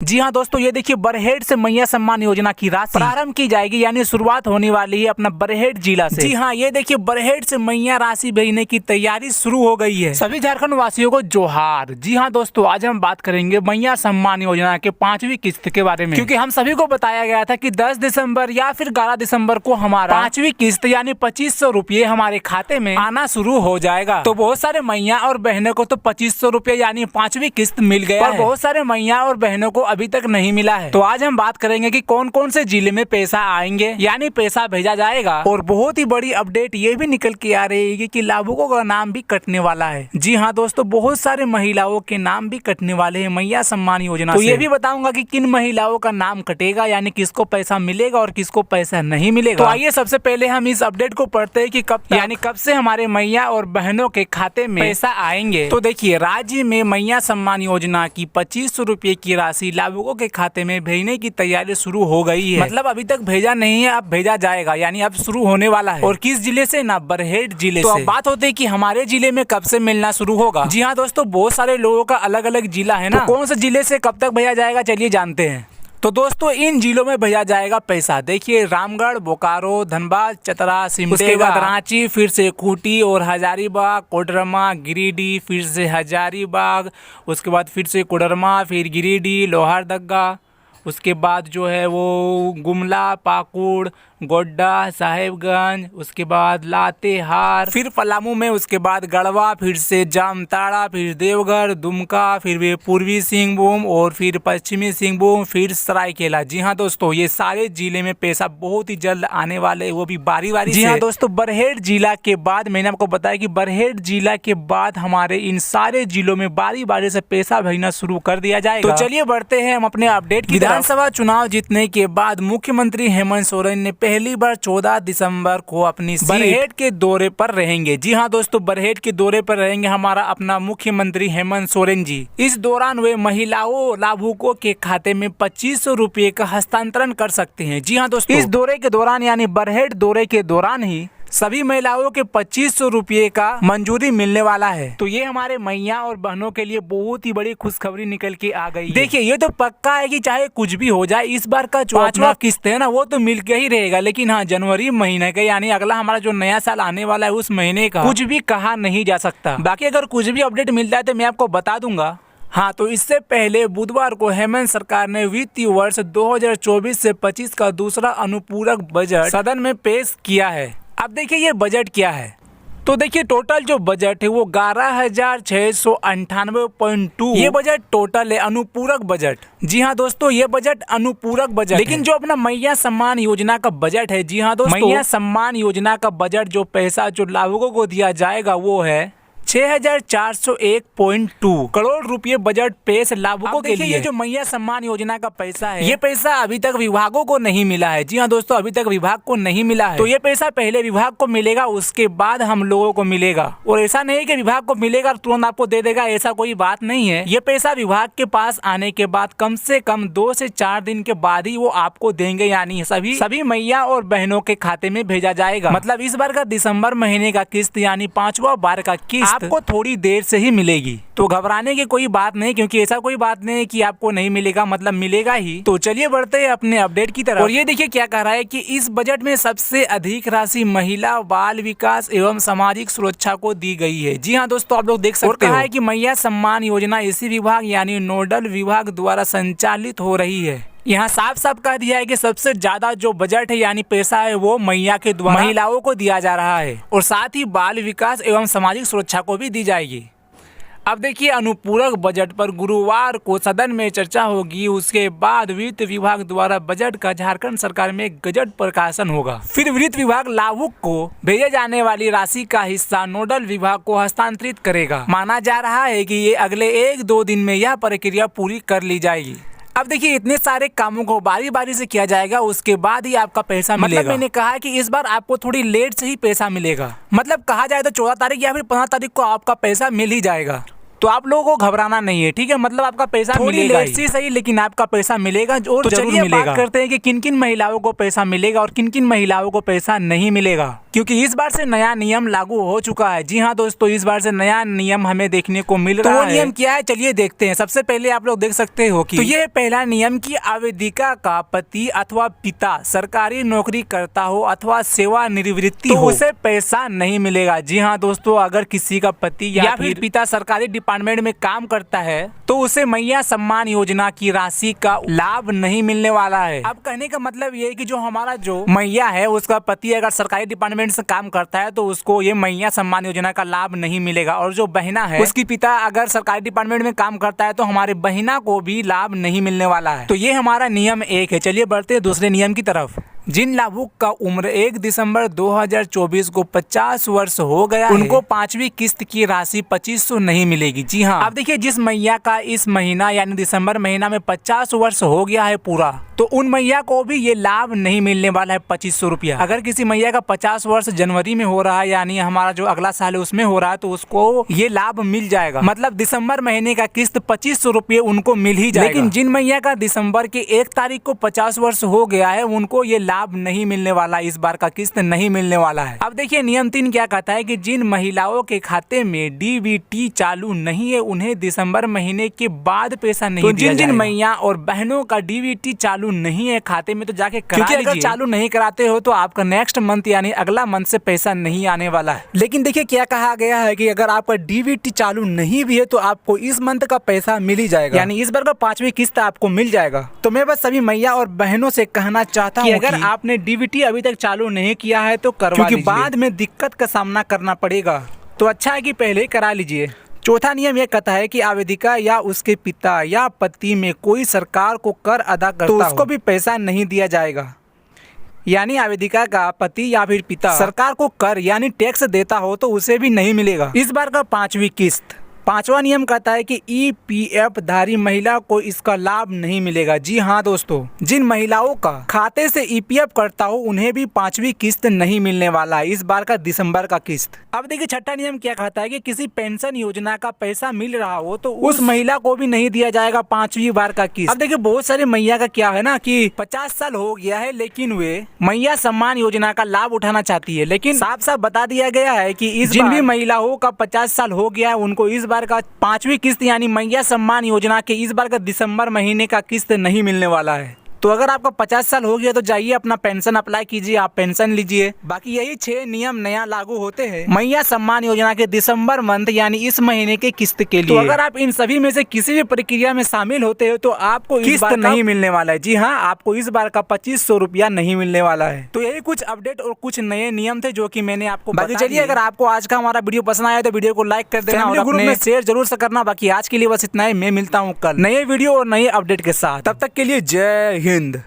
जी हाँ दोस्तों, ये देखिए बरहेट से मैया सम्मान योजना की राशि प्रारंभ की जाएगी, यानी शुरुआत होने वाली है अपना बरहेट जिला से। जी हाँ, ये देखिए बरहेट से मैया राशि भेजने की तैयारी शुरू हो गई है। सभी झारखंड वासियों को जोहार। जी हाँ दोस्तों, आज हम बात करेंगे मैया सम्मान योजना के 5वीं किस्त के बारे में, क्योंकि हम सभी को बताया गया था कि 10 दिसंबर या फिर 11 दिसंबर को हमारा 5वीं किस्त यानी 2500 रुपये हमारे खाते में आना शुरू हो जाएगा। तो बहुत सारे मैया और बहनों को तो 2500 रुपये यानी 5वीं किस्त मिल गया है, बहुत सारे मैया और बहनों को अभी तक नहीं मिला है। तो आज हम बात करेंगे कि कौन कौन से जिले में पैसा आएंगे यानी पैसा भेजा जाएगा। और बहुत ही बड़ी अपडेट ये भी निकल के आ रही है कि लाभुकों का नाम भी कटने वाला है। जी हाँ दोस्तों, बहुत सारे महिलाओं के नाम भी कटने वाले हैं मैया सम्मान योजना से। तो ये भी बताऊंगा कि किन महिलाओं का नाम कटेगा, यानी किसको पैसा मिलेगा और किसको पैसा नहीं मिलेगा। तो आइए सबसे पहले हम इस अपडेट को पढ़ते हैं कि कब से हमारे मैया और बहनों के खाते में पैसा आएंगे। तो देखिए, राज्य में मैया सम्मान योजना की 2500 रुपये की राशि लाभुकों के खाते में भेजने की तैयारी शुरू हो गई है। मतलब अभी तक भेजा नहीं है, अब भेजा जाएगा, यानी अब शुरू होने वाला है। और किस जिले से? ना बरहेट जिले से। तो अब बात होती है कि हमारे जिले में कब से मिलना शुरू होगा। जी हाँ दोस्तों, बहुत सारे लोगों का अलग अलग जिला है ना, तो कौन से जिले से कब तक भेजा जाएगा चलिए जानते हैं। तो दोस्तों, इन जिलों में भेजा जाएगा पैसा। देखिए, रामगढ़, बोकारो, धनबाद, चतरा, सिमडेगा, उसके बाद रांची, फिर से खूंटी और हजारीबाग, कोडरमा, गिरिडीह, फिर से हजारीबाग, उसके बाद फिर से कोडरमा, फिर गिरिडीह, लोहरदगा, उसके बाद जो है वो गुमला, पाकुड़, गोड्डा, साहेबगंज, उसके बाद लातेहार, फिर पलामू में, उसके बाद गढ़वा, फिर से जामताड़ा, फिर देवघर, दुमका, फिर वे पूर्वी सिंहभूम और फिर पश्चिमी सिंहभूम, फिर सरायकेला। जी हाँ दोस्तों, ये सारे जिले में पैसा बहुत ही जल्द आने वाले, वो भी बारी बारी से। जी हाँ दोस्तों, बरहेट जिला के बाद मैंने आपको बताया कि बरहेट जिला के बाद हमारे इन सारे जिलों में बारी बारी से पैसा भेजना शुरू कर दिया जाएगा। तो चलिए बढ़ते हैं हम अपने अपडेट की। विधानसभा चुनाव जीतने के बाद मुख्यमंत्री हेमंत सोरेन ने पहली बार 14 दिसंबर को अपनी बरहेट के दौरे पर रहेंगे। जी हाँ दोस्तों, बरहेट के दौरे पर रहेंगे हमारा अपना मुख्यमंत्री हेमंत सोरेन जी। इस दौरान वे महिलाओं लाभुकों के खाते में 2500 रुपये का हस्तांतरण कर सकते हैं। जी हाँ दोस्तों, इस दौरे के दौरान यानी बरहेट दौरे के दौरान ही सभी महिलाओं के 2500 रुपये का मंजूरी मिलने वाला है। तो ये हमारे मैया और बहनों के लिए बहुत ही बड़ी खुशखबरी निकल के आ गई है। देखिए, ये तो पक्का है कि चाहे कुछ भी हो जाए, इस बार का 5वां किस्त है ना, वो तो मिल के ही रहेगा। लेकिन हाँ, जनवरी महीने का यानी अगला हमारा जो नया साल आने वाला है, उस महीने का कुछ भी कहा नहीं जा सकता। बाकी अगर कुछ भी अपडेट मिलता है तो मैं आपको बता दूंगा। हाँ, तो इससे पहले बुधवार को हेमंत सरकार ने वित्तीय वर्ष 2024 से 25 का दूसरा अनुपूरक बजट सदन में पेश किया है। अब देखिए, ये बजट क्या है। तो देखिए, टोटल जो बजट है वो 11,698.2 ये बजट टोटल है, अनुपूरक बजट। जी हाँ दोस्तों, ये बजट अनुपूरक बजट। लेकिन जो अपना मैया सम्मान योजना का बजट है, जी हाँ दोस्तों, मैया सम्मान योजना का बजट जो पैसा जो लाभुकों को दिया जाएगा वो है 6401.2 करोड़ रुपए बजट पेश लाभुकों के लिए। ये जो मैया सम्मान योजना का पैसा है, ये पैसा अभी तक विभागों को नहीं मिला है। जी हाँ दोस्तों, अभी तक विभाग को नहीं मिला है। तो ये पैसा पहले विभाग को मिलेगा, उसके बाद हम लोगों को मिलेगा। और ऐसा नहीं कि विभाग को मिलेगा तुरंत आपको दे देगा, ऐसा कोई बात नहीं है। ये पैसा विभाग के पास आने के बाद कम से कम 2 से 4 दिन के बाद ही वो आपको देंगे, यानी सभी मैया और बहनों के खाते में भेजा जाएगा। मतलब इस बार का दिसंबर महीने का किस्त यानी 5वां बार का किस्त आपको थोड़ी देर से ही मिलेगी। तो घबराने की कोई बात नहीं, क्योंकि ऐसा कोई बात नहीं कि आपको नहीं मिलेगा, मतलब मिलेगा ही। तो चलिए बढ़ते हैं अपने अपडेट की तरफ। और ये देखिए क्या कह रहा है कि इस बजट में सबसे अधिक राशि महिला, बाल विकास एवं सामाजिक सुरक्षा को दी गई है। जी हाँ दोस्तों, आप लोग देख सकते हो। कहा है कि मैया सम्मान योजना इसी विभाग यानी नोडल विभाग द्वारा संचालित हो रही है। यहाँ साफ साफ कह दिया है कि सबसे ज्यादा जो बजट है यानी पैसा है वो मैया के द्वारा महिलाओं को दिया जा रहा है, और साथ ही बाल विकास एवं सामाजिक सुरक्षा को भी दी जाएगी। अब देखिए, अनुपूरक बजट पर गुरुवार को सदन में चर्चा होगी। उसके बाद वित्त विभाग द्वारा बजट का झारखंड सरकार में गजट प्रकाशन होगा। फिर वित्त विभाग लाभुक को भेजे जाने वाली राशि का हिस्सा नोडल विभाग को हस्तांतरित करेगा। माना जा रहा है कि ये अगले 1-2 दिन में यह प्रक्रिया पूरी कर ली जाएगी। अब देखिए, इतने सारे कामों को बारी बारी से किया जाएगा, उसके बाद ही आपका पैसा मिलेगा। मतलब मैंने कहा है कि इस बार आपको थोड़ी लेट से ही पैसा मिलेगा। मतलब कहा जाए तो 14 तारीख या फिर 15 तारीख को आपका पैसा मिल ही जाएगा। तो आप लोगों को घबराना नहीं है, ठीक है। मतलब आपका पैसा मिलेगा ही सही, लेकिन आपका पैसा मिलेगा और तो जरूर मिलेगा। बात करते हैं कि किन किन महिलाओं को पैसा मिलेगा और किन किन महिलाओं को पैसा नहीं मिलेगा, क्योंकि इस बार से नया नियम लागू हो चुका है। जी हाँ दोस्तों, इस बार से नया नियम हमें देखने को मिल रहा है। तो नियम क्या है, चलिए देखते हैं। सबसे पहले आप लोग देख सकते हो कि तो ये पहला नियम की आवेदिका का पति अथवा पिता सरकारी नौकरी करता हो अथवा सेवानिवृत्ति हो, उसे पैसा नहीं मिलेगा। जी हाँ दोस्तों, अगर किसी का पति या फिर पिता सरकारी डिपार्टमेंट में काम करता है तो उसे मैया सम्मान योजना की राशि का लाभ नहीं मिलने वाला है। अब कहने का मतलब ये है कि जो हमारा जो मैया है उसका पति अगर सरकारी डिपार्टमेंट से काम करता है तो उसको ये मैया सम्मान योजना का लाभ नहीं मिलेगा, और जो बहना है उसकी पिता अगर सरकारी डिपार्टमेंट में काम करता है तो हमारे बहना को भी लाभ नहीं मिलने वाला है। तो ये हमारा नियम 1 है। चलिए बढ़ते हैं दूसरे नियम की तरफ। जिन लाभुक का उम्र 1 दिसंबर 2024 को 50 वर्ष हो गया उनको 5वीं किस्त की राशि 2500 नहीं मिलेगी। जी हाँ, अब देखिए जिस मैया का इस महीना यानी दिसंबर महीना में 50 वर्ष हो गया है पूरा, तो उन मैया को भी ये लाभ नहीं मिलने वाला है 2500 रुपया। अगर किसी मैया का 50 वर्ष जनवरी में हो रहा है यानी हमारा जो अगला साल है उसमें हो रहा है तो उसको ये लाभ मिल जाएगा। मतलब दिसंबर महीने का किस्त 2500 रुपये उनको मिल ही जाएगा। लेकिन जिन मैया का दिसंबर के 1 तारीख को 50 वर्ष हो गया है उनको ये लाभ नहीं मिलने वाला, इस बार का किस्त नहीं मिलने वाला है। अब देखिए नियम 3 क्या कहता है कि जिन महिलाओं के खाते में डीबीटी चालू नहीं है उन्हें दिसंबर महीने के बाद पैसा नहीं दिया जाएगा। जिन मैया और बहनों का डीबीटी चालू नहीं है खाते में तो जाके करा लीजिए। अगर चालू नहीं कराते हो तो आपका नेक्स्ट मंथ यानी अगला मंथ से पैसा नहीं आने वाला है। लेकिन देखिए क्या कहा गया है कि अगर आपका डीबीटी चालू नहीं भी है तो आपको इस मंथ का पैसा मिल ही जाएगा, यानी इस बार का 5वीं किस्त आपको मिल जाएगा। तो मैं बस सभी मैया और बहनों से कहना चाहता हूँ कि अगर आपने डीबीटी अभी तक चालू नहीं किया है तो करवा लीजिए, क्योंकि बाद में दिक्कत का सामना करना पड़ेगा। तो अच्छा है कि पहले ही करा लीजिए। चौथा नियम यह कहता है कि आवेदिका या उसके पिता या पति में कोई सरकार को कर अदा करता तो उसको भी पैसा नहीं दिया जाएगा। यानी आवेदिका का पति या फिर पिता सरकार को कर यानी टैक्स देता हो तो उसे भी नहीं मिलेगा इस बार का 5वीं किस्त। 5वां नियम कहता है कि ईपीएफ धारी महिला को इसका लाभ नहीं मिलेगा। जी हाँ दोस्तों, जिन महिलाओं का खाते से ईपीएफ करता हो उन्हें भी 5वीं किस्त नहीं मिलने वाला है, इस बार का दिसंबर का किस्त। अब देखिए छठा नियम क्या कहता है कि किसी पेंशन योजना का पैसा मिल रहा हो तो उस महिला को भी नहीं दिया जाएगा 5वीं बार का किस्त। अब देखिए बहुत सारे मैया का क्या है ना कि 50 साल हो गया है लेकिन वे मैया सम्मान योजना का लाभ उठाना चाहती है, लेकिन साफ साफ बता दिया गया है कि इस जिन भी महिलाओं का 50 साल हो गया है उनको इस बार का 5वीं किस्त यानी मैया सम्मान योजना के इस बार का दिसंबर महीने का किस्त नहीं मिलने वाला है। तो अगर आपका 50 साल हो गया तो जाइए अपना पेंशन अप्लाई कीजिए, आप पेंशन लीजिए। बाकी यही 6 नियम नया लागू होते हैं मैया सम्मान योजना के दिसंबर मंथ यानी इस महीने के किस्त के लिए। तो अगर आप इन सभी में से किसी भी प्रक्रिया में शामिल होते हो तो आपको किस्त नहीं मिलने वाला है। जी हाँ, आपको इस बार का 2500 रुपया नहीं मिलने वाला है। तो यही कुछ अपडेट और कुछ नए नियम थे जो की मैंने आपको बाकी चलिए अगर आपको आज का हमारा वीडियो पसंद आया तो वीडियो को लाइक कर देना और ग्रुप में शेयर जरूर से करना। बाकी आज के लिए बस इतना ही, मैं मिलता हूँ कल नए वीडियो और नए अपडेट के साथ, तब तक के लिए जय हिंद।